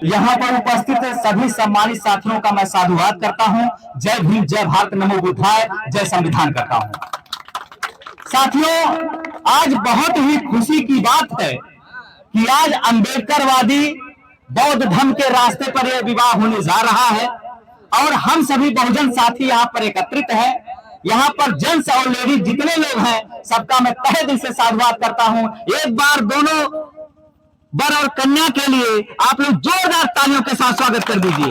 यहाँ पर उपस्थित सभी सम्मानित साथियों का मैं साधुवाद करता हूँ। जय भीम, जय भारत, नमो बुद्धाय, जय संविधान करता हूँ। साथियों, आज बहुत ही खुशी की बात है कि आज अंबेडकरवादी बौद्ध धर्म के रास्ते पर यह विवाह होने जा रहा है और हम सभी बहुजन साथी यहाँ पर एकत्रित हैं। यहाँ पर जेंट्स और लेडीज जितने लोग हैं सबका मैं तहे दिल से साधुवाद करता हूँ। एक बार दोनों वर और कन्या के लिए आप लोग जोरदार तालियों के साथ स्वागत कर दीजिए।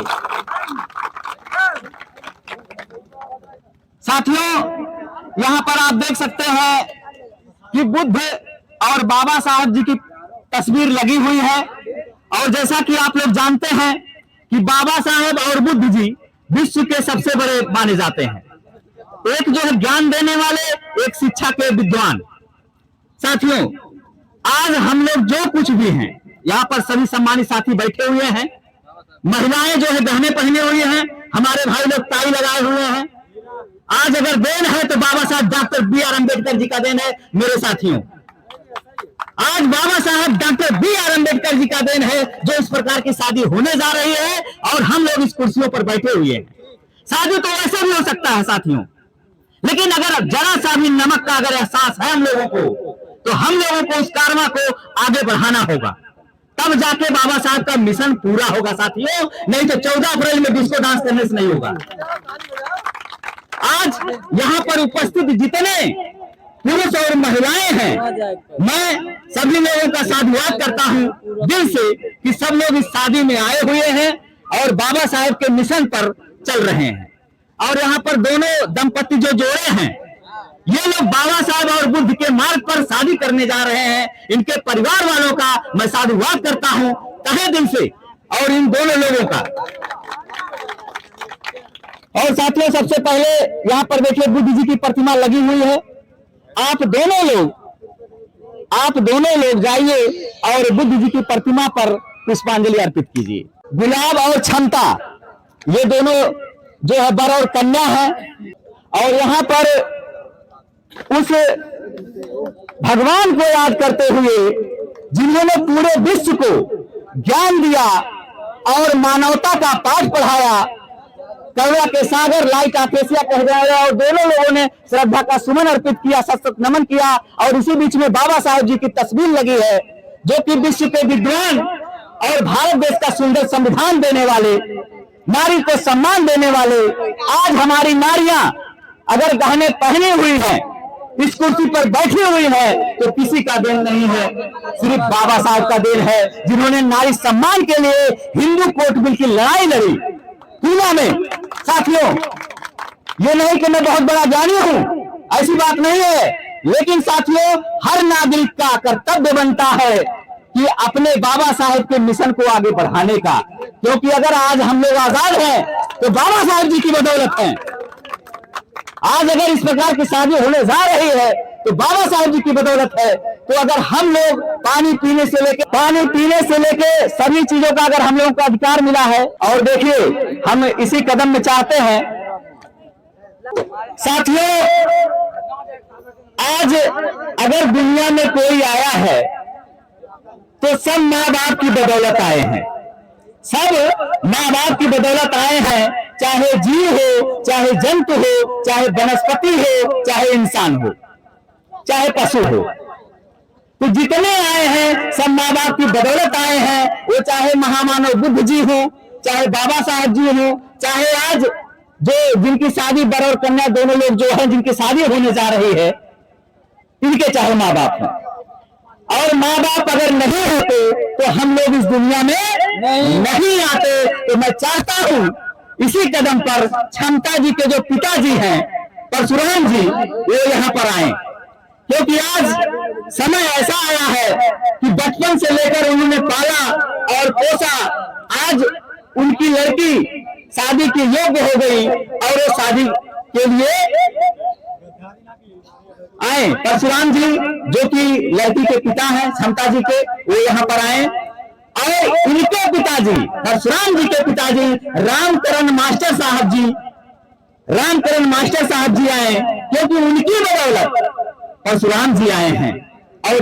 साथियों, यहाँ पर आप देख सकते हैं कि बुद्ध और बाबा साहब जी की तस्वीर लगी हुई है और जैसा कि आप लोग जानते हैं कि बाबा साहब और बुद्ध जी विश्व के सबसे बड़े माने जाते हैं। एक जो है ज्ञान देने वाले, एक शिक्षा के विद्वान। साथियों, आज हम लोग जो कुछ भी हैं, यहाँ पर सभी सम्मानित साथी बैठे हुए हैं। महिलाएं जो है गहने पहने हुए हैं, हमारे भाई लोग टाई लगाए हुए हैं। आज अगर देन है तो बाबा साहब डॉक्टर बी.आर. अम्बेडकर जी का देन है। मेरे साथियों, आज बाबा साहब डॉक्टर बी.आर. अम्बेडकर जी का देन है जो इस प्रकार की शादी होने जा रही है और हम लोग इस कुर्सियों पर बैठे हुए हैं। शादी तो ऐसे भी हो सकता है साथियों, लेकिन अगर जरा सा भी नमक का अगर एहसास है हम लोगों को, तो हम लोगों को उस कर्म को आगे बढ़ाना होगा, तब जाके बाबा साहब का मिशन पूरा होगा साथियों। नहीं तो 14 अप्रैल में डिस्को डांस करने से नहीं होगा। आज यहाँ पर उपस्थित जितने पुरुष और महिलाएं हैं, मैं सभी लोगों का साधुवाद करता हूँ दिल से कि सब लोग इस शादी में आए हुए हैं और बाबा साहब के मिशन पर चल रहे हैं। और यहाँ पर दोनों दंपति जो जोड़े हैं, ये लोग बाबा साहब और बुद्ध के मार्ग पर शादी करने जा रहे हैं। इनके परिवार वालों का मैं साधुवाद करता हूं तहे दिल से, और इन दोनों लोगों का। और साथियों, सबसे पहले यहाँ पर देखिए बुद्ध जी की प्रतिमा लगी हुई है। आप दोनों लोग जाइए और बुद्ध जी की प्रतिमा पर पुष्पांजलि अर्पित कीजिए। गुलाब और क्षमता, ये दोनों जो है वर और कन्या है। और यहाँ पर उस भगवान को याद करते हुए जिन्होंने पूरे विश्व को ज्ञान दिया और मानवता का पाठ पढ़ाया, करुणा के सागर लाइट आकेशिया कह जाएगा, और दोनों लोगों ने श्रद्धा का सुमन अर्पित किया, सशक्त नमन किया। और इसी बीच में बाबा साहब जी की तस्वीर लगी है, जो कि विश्व के विद्वान और भारत देश का सुंदर संविधान देने वाले, नारी को सम्मान देने वाले। आज हमारी नारियां अगर गहने पहनी हुई हैं, इस कुर्सी पर बैठी हुई है, तो किसी का देन नहीं है, सिर्फ बाबा साहब का देन है, जिन्होंने नारी सम्मान के लिए हिंदू कोर्ट बिल की लड़ाई लड़ी पूना में। साथियों, ये नहीं कि मैं बहुत बड़ा ज्ञानी हूं, ऐसी बात नहीं है, लेकिन साथियों, हर नागरिक का कर्तव्य बनता है कि अपने बाबा साहब के मिशन को आगे बढ़ाने का, क्योंकि अगर आज हम लोग आजाद हैं तो बाबा साहब जी की बदौलत है। आज अगर इस प्रकार की शादी होने जा रही है तो बाबा साहब जी की बदौलत है। तो अगर हम लोग पानी पीने से लेके सभी चीजों का अगर हम लोगों को अधिकार मिला है, और देखिए हम इसी कदम में चाहते हैं। साथियों, आज अगर दुनिया में कोई आया है तो सब माँ बाप की बदौलत आए हैं, सब माँ बाप की बदौलत आए हैं। चाहे जीव हो, चाहे जंतु हो, चाहे वनस्पति हो, चाहे इंसान हो, चाहे पशु हो, तो जितने आए हैं सब माँ बाप की बदौलत आए हैं। वो चाहे महामानव बुद्ध जी हो, चाहे बाबा साहब जी हो, चाहे आज जो जिनकी शादी वर और कन्या दोनों लोग जो है जिनकी शादी होने जा रही है, इनके चाहे माँ बाप हो। और माँ बाप अगर नहीं होते तो हम लोग इस दुनिया में नहीं आते। तो मैं चाहता हूं इसी कदम पर क्षमता जी के जो पिताजी हैं परशुराम जी, वो यहाँ पर आए, क्योंकि आज समय ऐसा आया है कि बचपन से लेकर उन्होंने पाला और पोसा, आज उनकी लड़की शादी के योग्य हो गई और वो शादी के लिए आए। परशुराम जी जो कि लड़की के पिता हैं क्षमता जी के, वो यहाँ पर आए। और इनके पिताजी परशुराम जी के पिताजी रामकरण मास्टर साहब जी आए, क्योंकि उनकी बदौलत परशुराम जी आए हैं और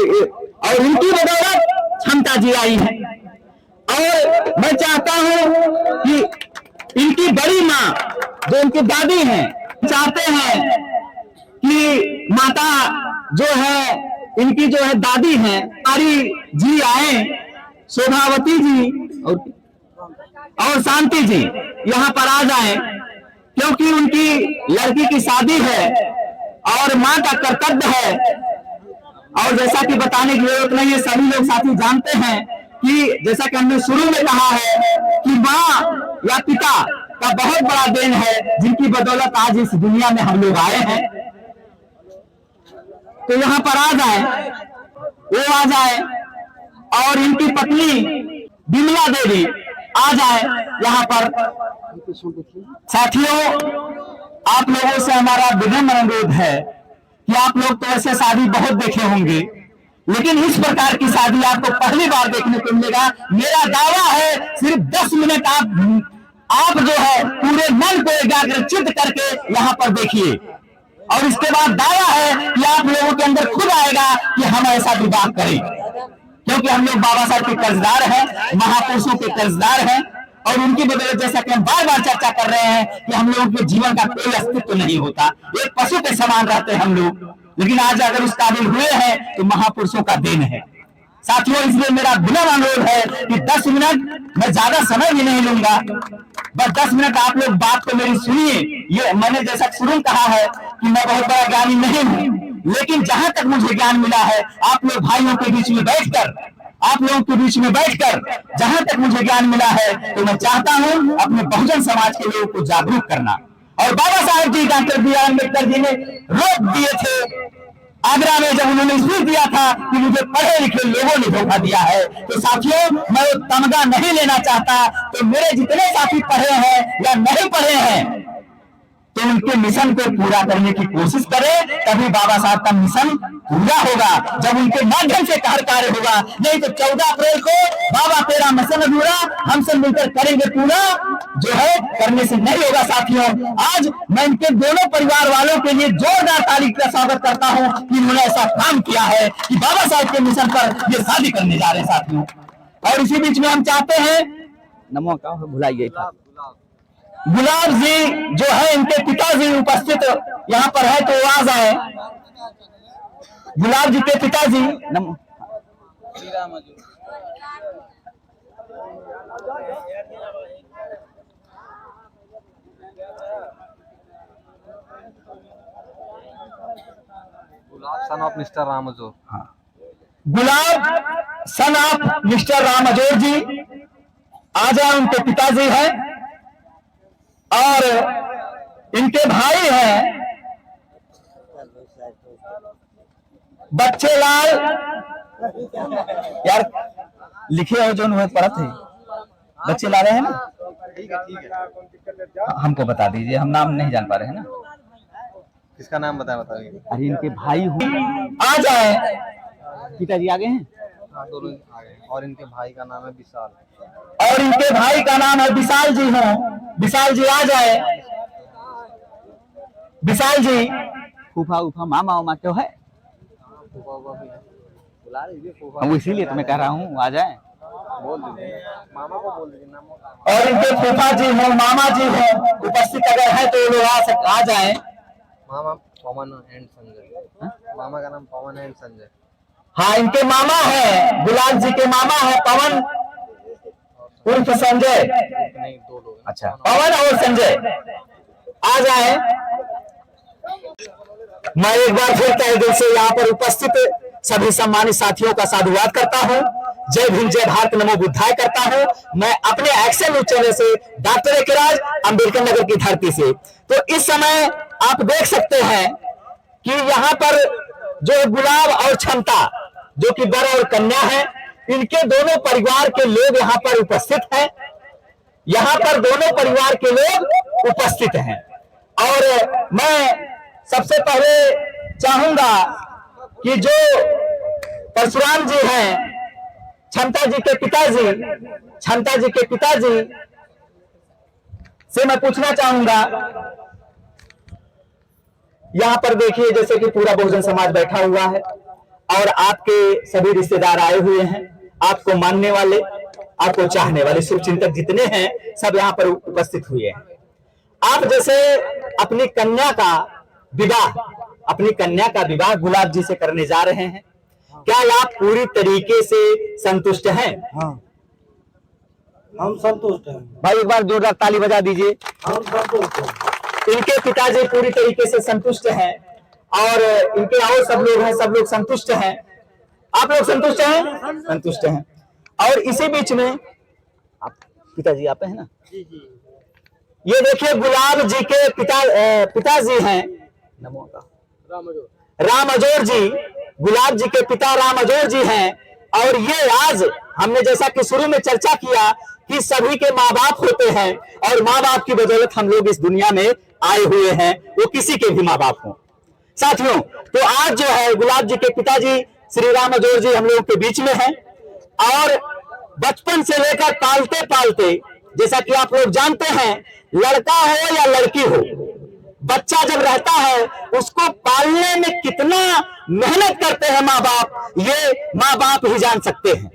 इनकी बदौलत क्षमता जी आई हैं। और मैं चाहता हूं कि इनकी बड़ी मां जो इनकी दादी हैं, चाहते हैं कि माता जो है इनकी जो है दादी हैं हमारी जी आए, शोभावती जी और शांति जी यहाँ पर आ जाएं, क्योंकि उनकी लड़की की शादी है और मां का कर्तव्य है। और जैसा कि बताने की जरूरत नहीं है, सभी लोग साथी जानते हैं कि जैसा कि हमने शुरू में कहा है कि मां या पिता का बहुत बड़ा देन है, जिनकी बदौलत आज इस दुनिया में हम लोग आए हैं। तो यहाँ पर आ जाए, वो आ जाए और इनकी पत्नी विमला देवी आ जाए यहाँ पर। साथियों, आप लोगों से हमारा विनम्र अनुरोध है कि आप लोग तो ऐसे शादी बहुत देखे होंगे, लेकिन इस प्रकार की शादी आपको पहली बार देखने को मिलेगा। मेरा दावा है सिर्फ 10 मिनट आप जो है पूरे मन को एकाग्रचित्त करके यहाँ पर देखिए, और इसके बाद दावा है कि आप लोगों के अंदर खुद आएगा कि हम ऐसा विवाह करें, क्योंकि हम लोग बाबा साहब के कर्जदार हैं, महापुरुषों के कर्जदार हैं। और उनकी बदौलत जैसा कि हम बार बार चर्चा कर रहे हैं कि हम लोगों के जीवन का कोई अस्तित्व नहीं होता, एक पशु के समान रहते हैं हम लोग, लेकिन आज अगर उस काबिल हुए हैं तो महापुरुषों का देन है। साथियों, इसलिए मेरा विनम्र अनुरोध है कि 10 मिनट, मैं ज्यादा समय भी नहीं लूंगा, बस 10 मिनट आप लोग बात को मेरी सुनिए। ये मैंने जैसा शुरू में कहा है कि मैं बहुत बड़ा ज्ञानी नहीं हूं, लेकिन जहां तक मुझे ज्ञान मिला है, आप लोग भाइयों के बीच में बैठकर, आप लोगों के बीच में बैठकर जहां तक मुझे ज्ञान मिला है, तो मैं चाहता हूं अपने बहुजन समाज के लोगों को जागरूक करना। और बाबा साहब जी, doctor B are Ambedkar ji ने रोक दिए थे आगरा में, जब उन्होंने स्पीच दिया था कि मुझे पढ़े लिखे लोगों ने धोखा दिया है। तो साथियों, मैं वो तमगा नहीं लेना चाहता। तो मेरे जितने साथी पढ़े हैं या नहीं पढ़े हैं, तो उनके मिशन को पूरा करने की कोशिश करें, तभी बाबा साहब का मिशन पूरा होगा, जब उनके माध्यम से कार्य होगा। नहीं तो 14 अप्रैल को बाबा तेरा मिशन अधूरा, हम सब मिलकर करेंगे पूरा, जो है करने से नहीं होगा। साथियों, आज मैं इनके दोनों परिवार वालों के लिए जोरदार ताली का स्वागत करता हूं कि उन्होंने ऐसा काम किया है कि बाबा साहब के मिशन पर ये शादी करने जा रहे हैं। साथियों, और इसी बीच में हम चाहते हैं, नमो का भुलाइए था, गुलाब जी जो है इनके पिताजी उपस्थित यहाँ पर है, तो वो आ जाए। गुलाब जी के पिताजी गुलाब सन ऑफ मिस्टर रामाजोर। हाँ, गुलाब सन ऑफ मिस्टर रामाजोर जी आ जाए, उनके पिताजी हैं। और इनके भाई हैं बच्चे लाल, यार लिखे हो जो उन्हें पढ़ा थे, बच्चे ला रहे हैं ना, ठीक है, हमको बता दीजिए, हम नाम नहीं जान पा रहे हैं ना। किसका नाम बताइए। अरे इनके भाई आ जाए, पिताजी आगे हैं। हाँ, दोनों आ गए। और इनके भाई का नाम है विशाल, और इनके भाई का नाम है विशाल जी। हो विशाल जी आ जाए। विशाल जी फूफा उफा मामा उमा क्यों है, बुला लीजिए हम इसीलिए तो मैं कह रहा हूँ आ जाए। बोल दीजिए, मामा को बोल दीजिए नाम। और इनके फूफा जी हो, मामा जी हो उपस्थित अगर है तो लोग आ जाए। मामा पवन एंड संजय। मामा का नाम पवन एंड संजय। हाँ, इनके मामा है, गुलाब जी के मामा है पवन उर्फ संजय। नहीं, 2 लोग। अच्छा, पवन और संजय आ जाए। मैं एक बार फिर तहे दिल से यहाँ पर उपस्थित सभी सम्मानित साथियों का साधुवाद करता हूँ। जय भीम, जय भारत, नमो बुद्धाय करता हूँ। मैं अपने एक्शन न्यूज चैनल से डॉक्टर एकेराज अम्बेडकर नगर की धरती से। तो इस समय आप देख सकते हैं कि यहाँ पर जो गुलाब और क्षमता जो कि वर और कन्या है, इनके दोनों परिवार के लोग यहाँ पर उपस्थित हैं। यहाँ पर दोनों परिवार के लोग उपस्थित हैं। और मैं सबसे पहले चाहूंगा कि जो परशुराम जी हैं, क्षमता जी के पिताजी से मैं पूछना चाहूंगा। यहाँ पर देखिए, जैसे कि पूरा बहुजन समाज बैठा हुआ है और आपके सभी रिश्तेदार आए हुए हैं, आपको मानने वाले। आपको चाहने वाले शुभचिंतक जितने हैं सब यहाँ पर उपस्थित हुए हैं। आप जैसे अपनी कन्या का विवाह गुलाब जी से करने जा रहे हैं, क्या आप पूरी तरीके से संतुष्ट हैं? हाँ, हम संतुष्ट हैं भाई एक बार जोरदार ताली बजा दीजिए। हम संतुष्ट हैं। इनके पिताजी पूरी तरीके से संतुष्ट हैं और इनके और सब लोग हैं, सब लोग संतुष्ट हैं। आप लोग संतुष्ट हैं? संतुष्ट हैं। और इसी बीच में आप पिताजी आप हैं ना? ये देखिए गुलाब जी के पिताजी हैं राम अजोर जी, गुलाब जी के पिता राम अजोर जी हैं। और ये आज हमने जैसा कि शुरू में चर्चा किया कि सभी के माँ बाप होते हैं और माँ बाप की बदौलत हम लोग इस दुनिया में आए हुए हैं, वो किसी के भी माँ बाप हों। साथियों, तो आज जो है गुलाब जी के पिताजी श्री राम अजोर जी हम लोगों के बीच में हैं और बचपन से लेकर पालते पालते, जैसा कि आप लोग जानते हैं, लड़का हो या लड़की हो, बच्चा जब रहता है उसको पालने में कितना मेहनत करते हैं माँ बाप, ये माँ बाप ही जान सकते हैं।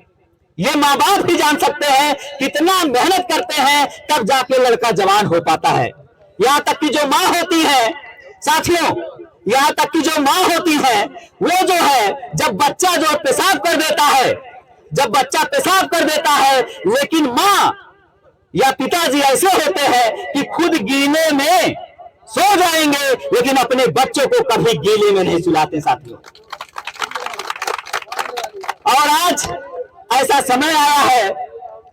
ये माँ बाप ही जान सकते हैं कितना मेहनत करते हैं, तब जाके लड़का जवान हो पाता है। यहाँ तक कि जो माँ होती है साथियों, यहाँ तक कि जो माँ होती है वो जो है जब बच्चा जो पेशाब कर देता है, जब बच्चा पेशाब कर देता है, लेकिन माँ या पिताजी ऐसे होते हैं कि खुद गीले में सो जाएंगे लेकिन अपने बच्चों को कभी गीले में नहीं सुलाते साथियों। और आज ऐसा समय आया है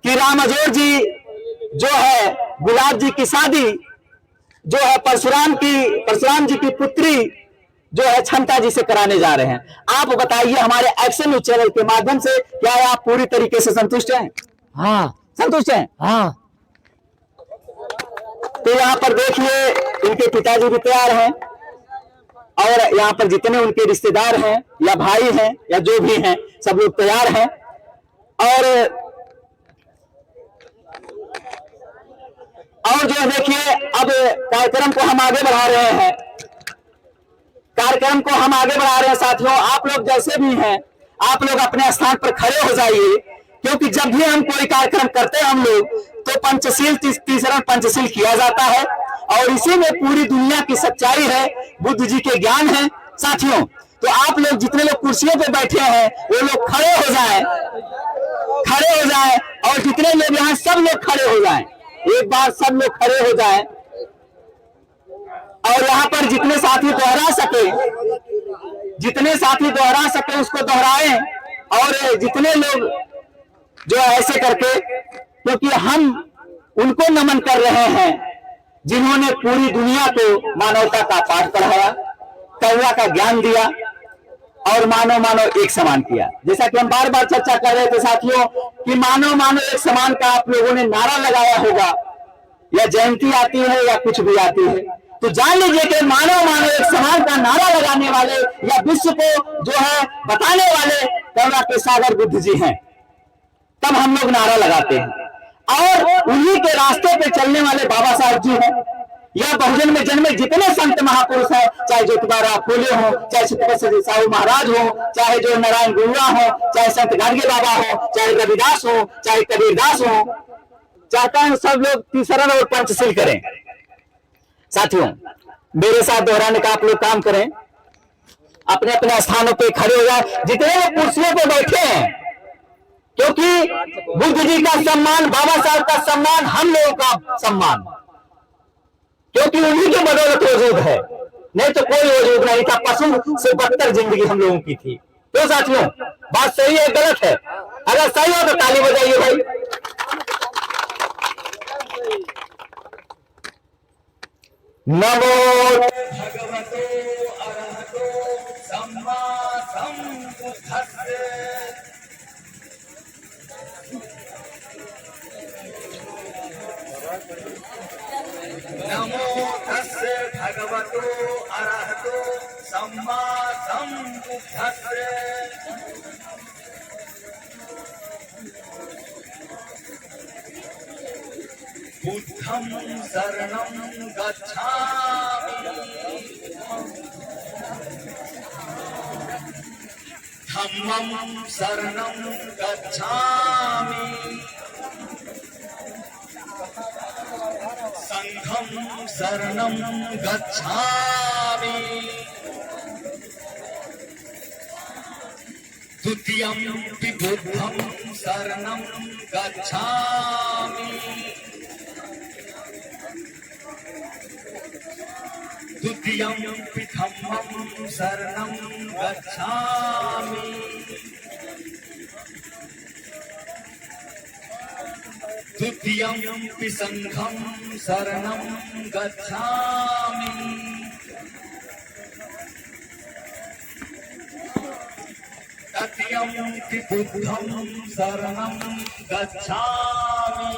कि राम अजोर जी जो है गुलाब जी की शादी जो है परशुराम जी की पुत्री जो है क्षमता जी से कराने जा रहे हैं। आप बताइए हमारे एक्शन न्यूज चैनल के माध्यम से, क्या आप पूरी तरीके से संतुष्ट हैं? हाँ, संतुष्ट हैं? हाँ। तो यहाँ पर देखिए इनके पिताजी भी तैयार हैं और यहाँ पर जितने उनके रिश्तेदार हैं या भाई हैं या जो भी हैं सब लोग तैयार हैं। और जो देखिए अब कार्यक्रम को हम आगे बढ़ा रहे हैं, कार्यक्रम को हम आगे बढ़ा रहे हैं साथियों। आप लोग जैसे भी हैं आप लोग अपने स्थान पर खड़े हो जाइए, क्योंकि जब भी हम कोई कार्यक्रम करते हैं हम लोग तो पंचशील तीसरा पंचशील किया जाता है और इसी में पूरी दुनिया की सच्चाई है, बुद्ध जी के ज्ञान है साथियों। तो आप लोग जितने लोग कुर्सियों पे बैठे हैं वो लोग खड़े हो जाएं और जितने लोग यहाँ सब लोग खड़े हो जाएं, एक बार सब लोग खड़े हो जाएं और यहाँ पर जितने साथी दोहरा सके उसको दोहराएं और जितने लोग जो ऐसे करके, क्योंकि हम उनको नमन कर रहे हैं जिन्होंने पूरी दुनिया को मानवता का पाठ पढ़ाया, करुणा का ज्ञान दिया और मानव एक समान किया। जैसा कि हम बार बार चर्चा कर रहे थे साथियों कि मानव एक समान का आप लोगों ने नारा लगाया होगा, या जयंती आती है या कुछ भी आती है, तो जान लीजिए कि मानव एक समान का नारा लगाने वाले या विश्व को जो है बताने वाले करुणा के सागर बुद्ध जी हैं। तब हम लोग नारा लगाते हैं और उन्हीं के रास्ते पे चलने वाले बाबा साहब जी हैं या बहुजन में जन्मे जितने संत महापुरुष हैं, चाहे ज्योतिबा फूले हो, चाहे सत्यवती साहू महाराज हो, चाहे जो नारायण गुरुआ हो, चाहे संत गाडगे बाबा हो, चाहे रविदास हो, चाहे कबीरदास हो, चाहता हूं सब लोग तीसरा और पंचशील करें। साथियों मेरे साथ दोहराने का आप लोग काम करें, अपने अपने स्थानों पे खड़े हो जाए जितने लोग कुर्सियों पे बैठे हैं, क्योंकि बुद्ध जी का सम्मान, बाबा साहब का सम्मान, हम लोगों का सम्मान, क्योंकि उन्हीं की बदौलत वजूद है, नहीं तो कोई वजूद नहीं था। पशु से बदतर जिंदगी हम लोगों की थी। तो साथियों बात सही है गलत है? अगर सही हो तो ताली बजाइए भाई। नमो भगवतो अरहतो सम्मा सम्बुद्धस्से। नमो तस्से भगवतो अरहतो सम्मा सम्बुद्धस्से। बुद्धं शरणं गच्छामि, धम्मं शरणं गच्छामि, शरणं गच्छामि द्वितीयं पि बुद्धं शरणं गच्छामि द्वितीयं पि धम्मं शरणं गच्छामि द्वितीयं पि संघं शरणं गच्छामि तृतीयं पि बुद्धं शरणं गच्छामि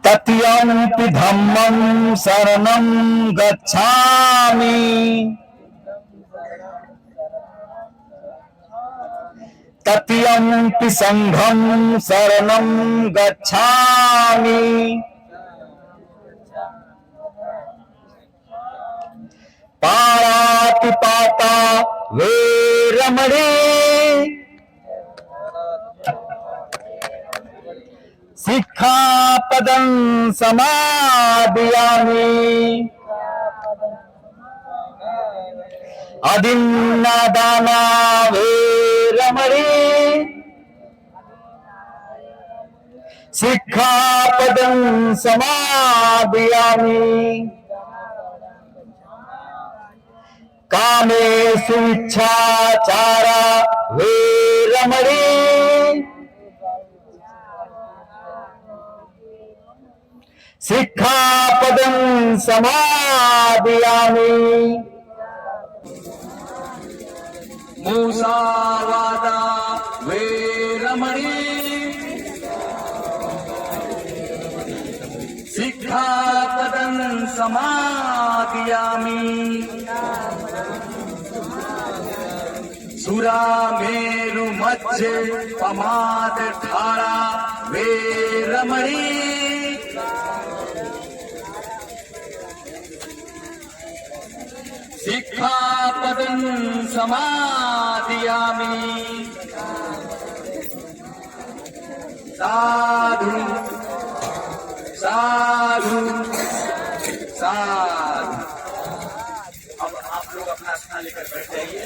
तृतीयं पि धम्मं शरणं गच्छामि तृतीयं पि संघं शरणं गच्छामि पाणातिपाता वैरमणि सिक्खापदं समादयामि अदिन्नादाना वैरमणि सिक्खापदं समादयामि कामेषु इच्छाचारा वैरमणि सिक्खापदं समादयामि मुसावादा वैरमणि सिक्खापदं समादयामि सुरामेरु मध्य पमाद ठारा वैरमणि सिक्खापदं समादयामि साधु साधु साधु। अब आप लोग अपना स्थान लेकर बैठ जाइए।